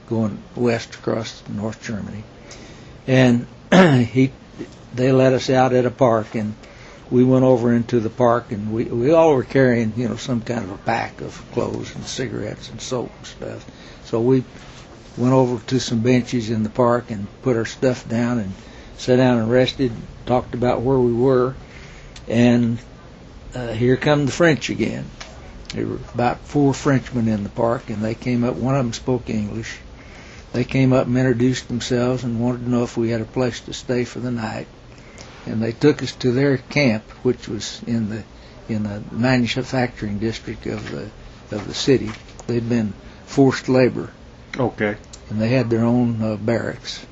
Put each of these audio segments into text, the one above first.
going west across North Germany. And they let us out at a park, and we went over into the park, and we all were carrying, some kind of a pack of clothes and cigarettes and soap and stuff. So we went over to some benches in the park and put our stuff down and sat down and rested, talked about where we were, and here come the French again. There were about 4 Frenchmen in the park, and they came up. One of them spoke English. They came up and introduced themselves and wanted to know if we had a place to stay for the night. And they took us to their camp, which was in the manufacturing district of the city. They'd been forced labor. Okay. And they had their own barracks.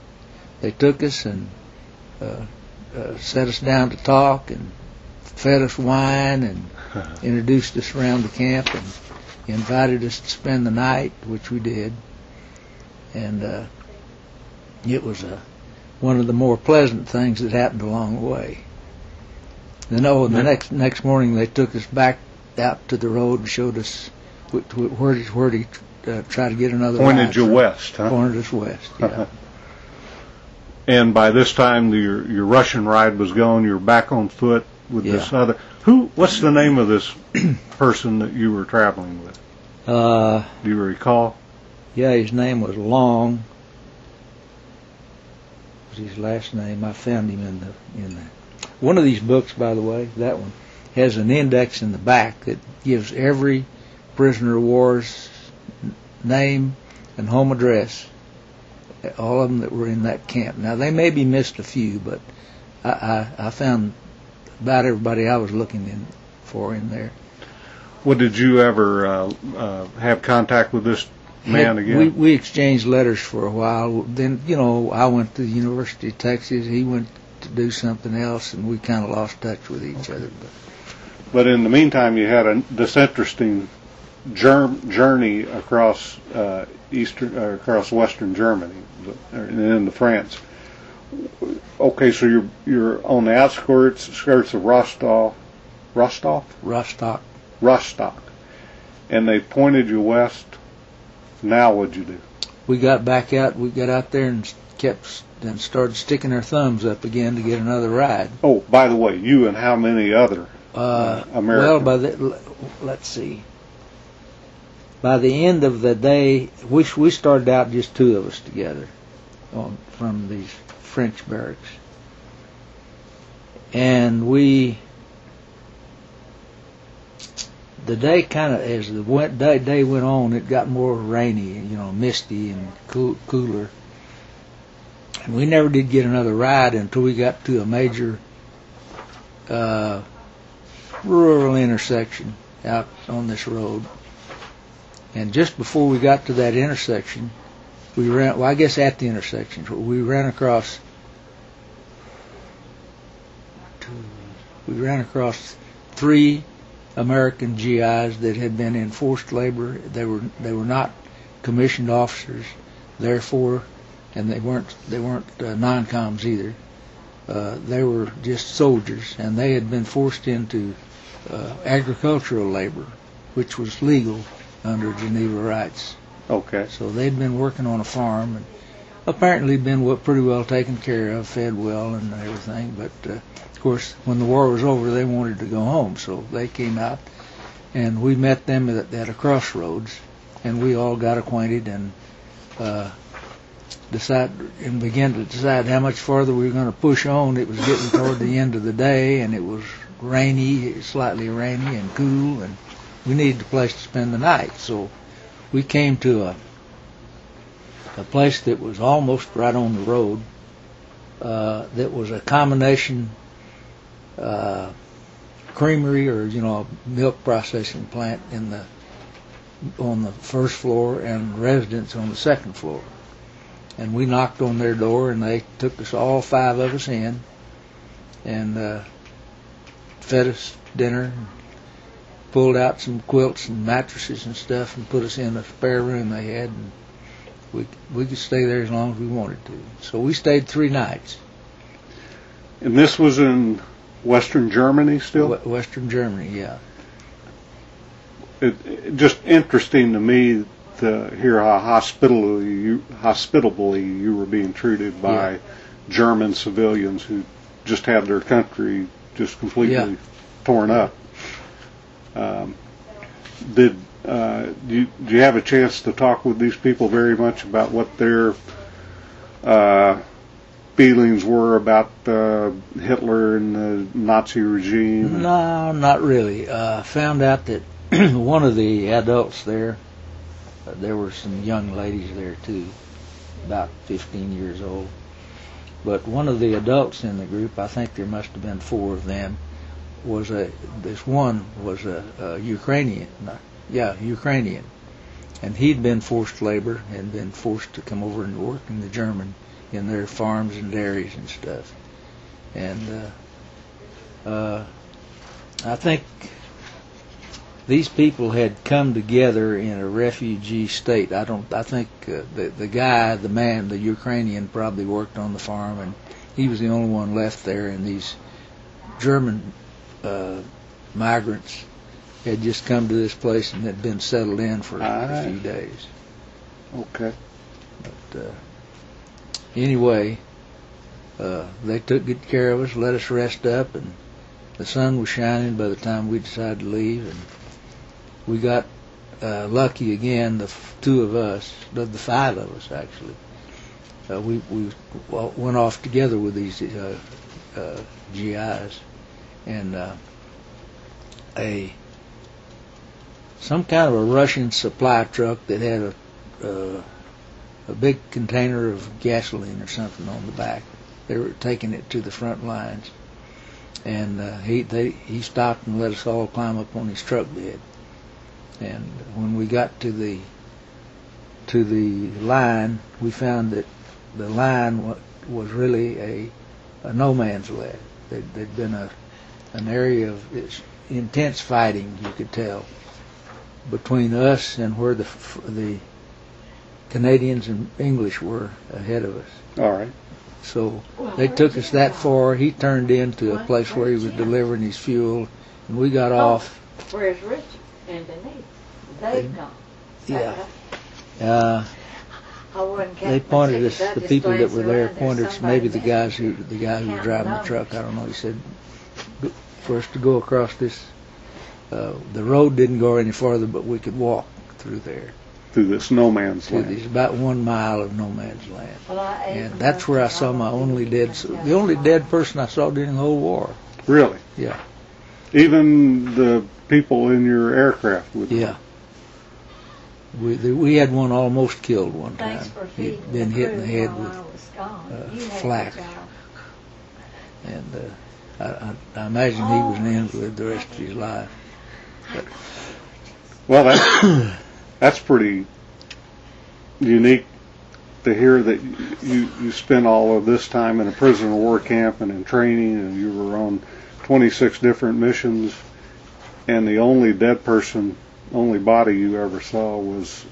They took us and set us down to talk and fed us wine and introduced us around the camp and invited us to spend the night, which we did. And it was one of the more pleasant things that happened along the way. Then, the next morning they took us back out to the road and showed us where to try to get another ride. Pointed you west, huh? Pointed us west, yeah. And by this time, your Russian ride was gone. You were back on foot with this other. What's the name of this person that you were traveling with? Do you recall? Yeah, his name was Long. What was his last name? I found him in the one of these books, by the way. That one has an index in the back that gives every prisoner of war's name and home address, all of them that were in that camp. Now, they maybe missed a few, but I found about everybody I was looking for in there. Well, did you ever have contact with this man again? We exchanged letters for a while. Then, I went to the University of Texas. He went to do something else, and we kind of lost touch with each other. But in the meantime, you had this interesting journey across across Western Germany and into France. Okay, so you're on the outskirts of Rostock, and they pointed you west. Now what'd you do? We got back out. We got out there and started sticking our thumbs up again to get another ride. Oh, by the way, you and how many other Americans? Well, let's see. By the end of the day, we started out just 2 of us together from these French barracks, and the day kind of, as the day went on, it got more rainy, misty and cooler. And we never did get another ride until we got to a major rural intersection out on this road. And just before we got to that intersection, at the intersection, we ran across 3 American GIs that had been in forced labor. They were not commissioned officers, therefore, and they weren't non-coms either. They were just soldiers, and they had been forced into agricultural labor, which was legal under Geneva rights. Okay. So they'd been working on a farm and apparently been pretty well taken care of, fed well and everything. But of course, when the war was over, they wanted to go home, so they came out, and we met them at a crossroads, and we all got acquainted and began to decide how much farther we were going to push on. It was getting toward the end of the day, and it was rainy, slightly rainy and cool, and we needed a place to spend the night. So we came to a place that was almost right on the road. That was a combination creamery or milk processing plant on the first floor and residence on the second floor. And we knocked on their door, and they took us, all 5 of us, in, and fed us dinner, and pulled out some quilts and mattresses and stuff, and put us in a spare room they had, and we could stay there as long as we wanted to. So we stayed 3 nights. And this was in Western Germany still? Western Germany, yeah. It just interesting to me to hear how hospitably you were being treated by German civilians who just had their country just completely torn up. Do you have a chance to talk with these people very much about what their feelings were about Hitler and the Nazi regime? No, not really. Found out that one of the adults there, there were some young ladies there too, about 15 years old. But one of the adults in the group, I think there must have been 4 of them, was a Ukrainian. Ukrainian. And he'd been forced labor and been forced to come over and work in their farms and dairies and stuff. And I think these people had come together in a refugee state. I think the man, the Ukrainian, probably worked on the farm, and he was the only one left there. And these German migrants had just come to this place and had been settled in for a few days. Okay. But anyway, they took good care of us, let us rest up, and the sun was shining by the time we decided to leave, and we got lucky again, the 2 of us, the 5 of us actually. We went off together with these GIs, and some kind of a Russian supply truck that had a big container of gasoline or something on the back. They were taking it to the front lines, and he stopped and let us all climb up on his truck bed. And when we got to the line, we found that the line was really a no man's land. There'd been an area of intense fighting, you could tell, between us and where the Canadians and English were ahead of us. All right. So they took us that far. He turned into a place where he was delivering his fuel, and we got off. Where's Richard and Denise? They've gone. Yeah. They pointed us, the people that were there pointed us, maybe the guy who was driving the truck, I don't know, he said, for us to go across this, the road didn't go any farther, but we could walk through there. Through this no man's land. There's about 1 mile of no man's land. And that's where I saw the only dead person I saw during the whole war. Really? Yeah. Even the people in your aircraft would. Yeah. We had one almost killed one time. He'd been hit in the head with flak. And I imagine he was an invalid the rest of his life. But, well, that's pretty unique to hear that you spent all of this time in a prisoner of war camp and in training, and you were on 26 different missions, and the only dead person, only body you ever saw was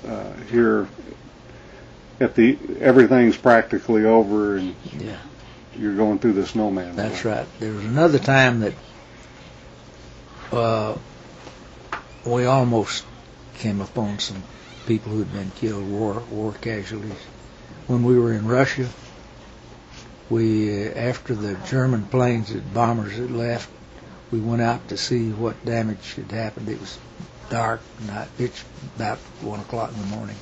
here at everything's practically over, and you're going through this no man's land. That's right. There was another time that we almost came upon some people who'd been killed, war casualties. When we were in Russia, after the German planes, bombers had left, we went out to see what damage had happened. It was dark night. It's about 1 o'clock in the morning,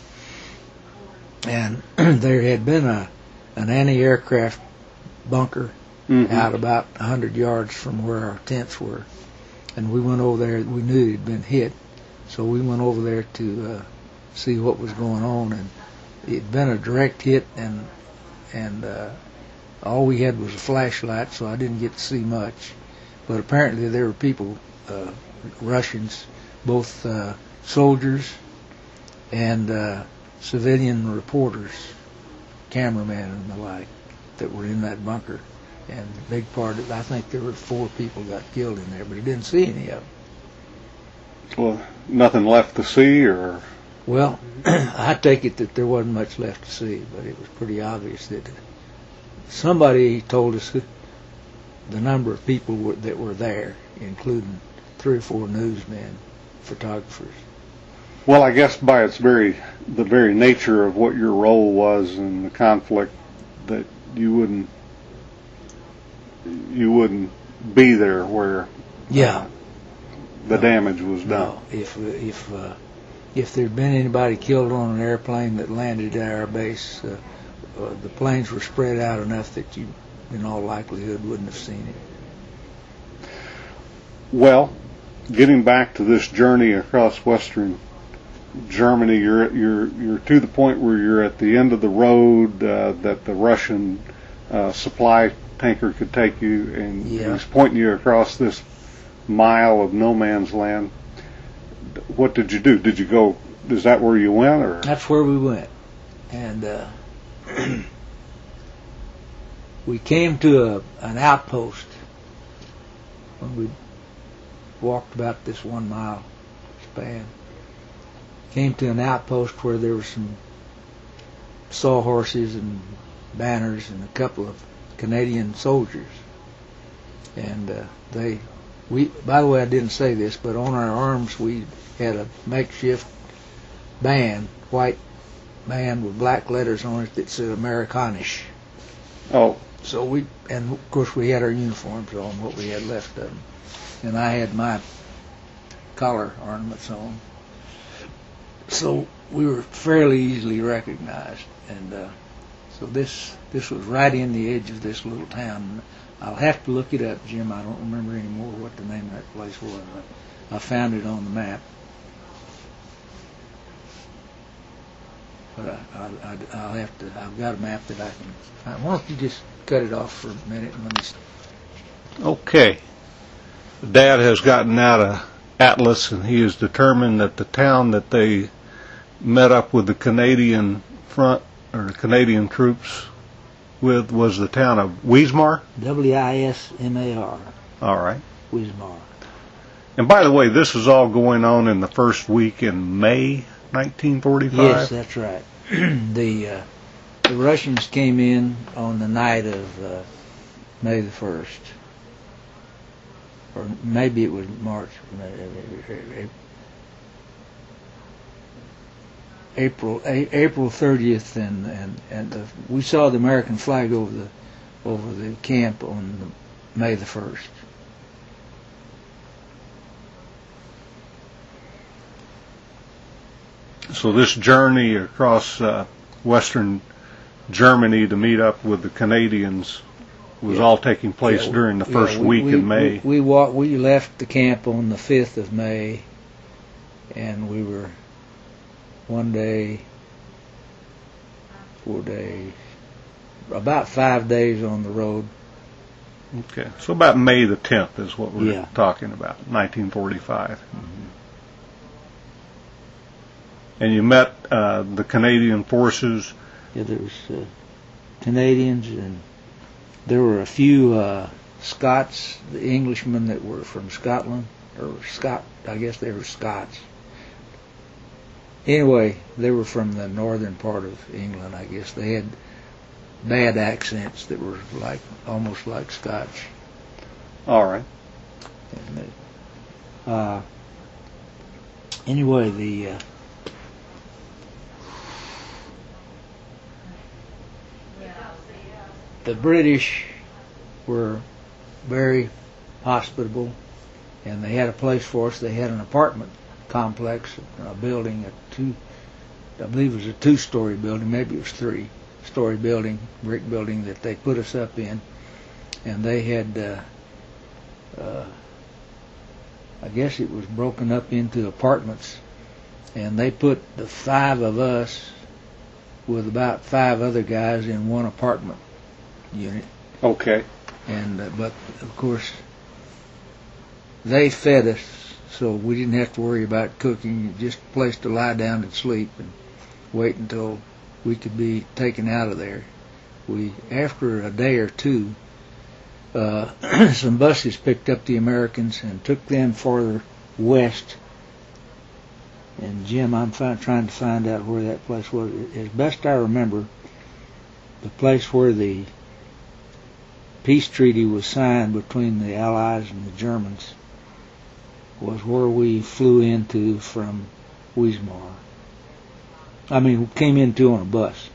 and there had been an anti-aircraft bunker out about 100 yards from where our tents were, and we went over there. We knew it had been hit, so we went over there to see what was going on, and it had been a direct hit, and all we had was a flashlight, so I didn't get to see much. But apparently there were people, Russians, both soldiers and civilian reporters, cameramen and the like, that were in that bunker. And a big part of it, I think there were 4 people got killed in there, but he didn't see any of them. Well, nothing left to see, or? Well, I take it that there wasn't much left to see, but it was pretty obvious that somebody told us that the number of people that were there, including 3 or 4 newsmen, photographers. Well, I guess by the very nature of what your role was in the conflict, that you wouldn't be there where the damage was done. No, if there'd been anybody killed on an airplane that landed at our base, the planes were spread out enough that you, in all likelihood, wouldn't have seen it. Well, getting back to this journey across Western Germany, you're to the point where you're at the end of the road that the Russian supply tanker could take you, and he's pointing you across this mile of no man's land. What did you do? Did you go? Is that where you went, or? That's where we went, and we came to an outpost when we walked about this 1 mile span. Came to an outpost where there were some sawhorses and banners and a couple of Canadian soldiers, and by the way, I didn't say this, but on our arms we had a makeshift band, white band with black letters on it that said Amerikanisch. Oh. So and of course we had our uniforms on, what we had left of them, and I had my collar ornaments on. So we were fairly easily recognized, and so this was right in the edge of this little town. I'll have to look it up, Jim. I don't remember anymore what the name of that place was. I found it on the map. But I'll have to. I've got a map that I can find. Why don't you just cut it off for a minute and let me. Okay. Dad has gotten out a atlas, and he is determined that the town that they met up with the Canadian front or the Canadian troops with was the town of Wismar. Wismar. All right. Wismar. And by the way, this is all going on in the first week in May 1945. Yes, that's right. The Russians came in on the night of May the 1st, or maybe it was March. April 30th, and we saw the American flag over the camp on May the 1st. So this journey across Western Germany to meet up with the Canadians was all taking place during the first week in May. We left the camp on the 5th of May, and we were 1 day, 4 days, about 5 days on the road. Okay, so about May the 10th is what we're talking about, 1945. Mm-hmm. And you met the Canadian forces. Yeah, there was Canadians, and there were a few Scots, the Englishmen that were from Scotland, or I guess they were Scots. Anyway, they were from the northern part of England, I guess. They had bad accents that were almost like Scotch. All right. And anyway, the British were very hospitable, and they had a place for us. They had an apartment complex, a building, I believe it was a 2-story building, maybe it was 3-story building, brick building that they put us up in, and they had, I guess it was broken up into apartments, and they put the 5 of us with about 5 other guys in one apartment unit. Okay. And but of course they fed us, so we didn't have to worry about cooking. Just a place to lie down and sleep and wait until we could be taken out of there. After a day or two, some buses picked up the Americans and took them farther west. And Jim, I'm trying to find out where that place was. As best I remember, the place where the peace treaty was signed between the Allies and the Germans was where we flew into from Wismar. I mean, came into on a bus.